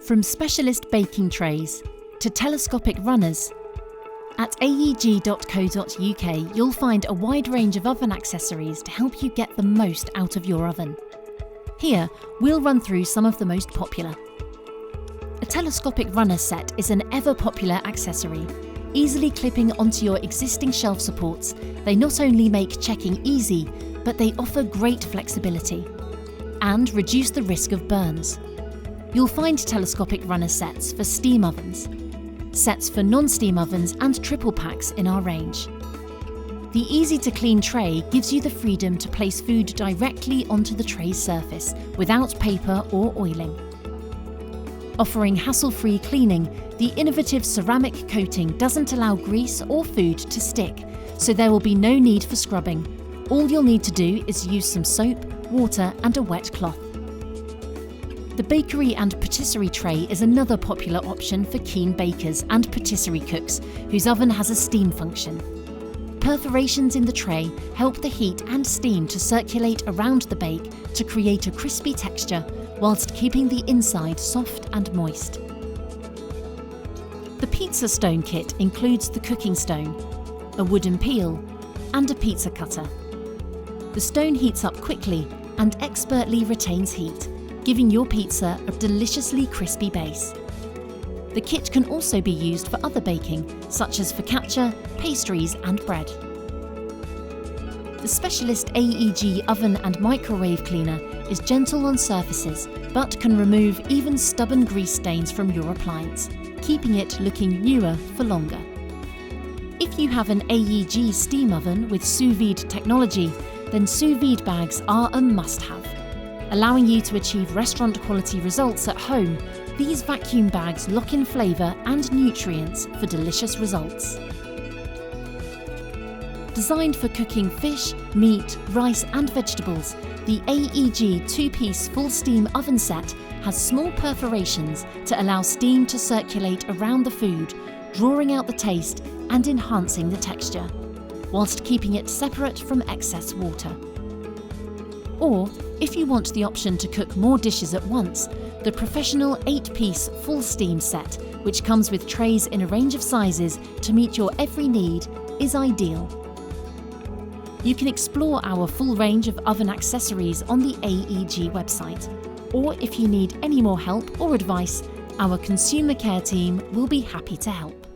From specialist baking trays to telescopic runners, at aeg.co.uk you'll find a wide range of oven accessories to help you get the most out of your oven. Here, we'll run through some of the most popular. A telescopic runner set is an ever-popular accessory. Easily clipping onto your existing shelf supports, they not only make checking easy, but they offer great flexibility and reduce the risk of burns. You'll find telescopic runner sets for steam ovens, sets for non-steam ovens and triple packs in our range. The easy-to-clean tray gives you the freedom to place food directly onto the tray's surface without paper or oiling. Offering hassle-free cleaning, the innovative ceramic coating doesn't allow grease or food to stick, so there will be no need for scrubbing. All you'll need to do is use some soap, water and a wet cloth. The bakery and patisserie tray is another popular option for keen bakers and patisserie cooks whose oven has a steam function. Perforations in the tray help the heat and steam to circulate around the bake to create a crispy texture whilst keeping the inside soft and moist. The pizza stone kit includes the cooking stone, a wooden peel and a pizza cutter. The stone heats up quickly and expertly retains heat, giving your pizza a deliciously crispy base. The kit can also be used for other baking, such as focaccia, pastries and bread. The specialist AEG oven and microwave cleaner is gentle on surfaces, but can remove even stubborn grease stains from your appliance, keeping it looking newer for longer. If you have an AEG steam oven with Sous Vide technology, then Sous Vide bags are a must-have. Allowing you to achieve restaurant-quality results at home, these vacuum bags lock in flavour and nutrients for delicious results. Designed for cooking fish, meat, rice and vegetables, the AEG 2-piece full steam oven set has small perforations to allow steam to circulate around the food, drawing out the taste and enhancing the texture, whilst keeping it separate from excess water. Or, if you want the option to cook more dishes at once, the professional 8-piece full steam set, which comes with trays in a range of sizes to meet your every need, is ideal. You can explore our full range of oven accessories on the AEG website, or if you need any more help or advice, our consumer care team will be happy to help.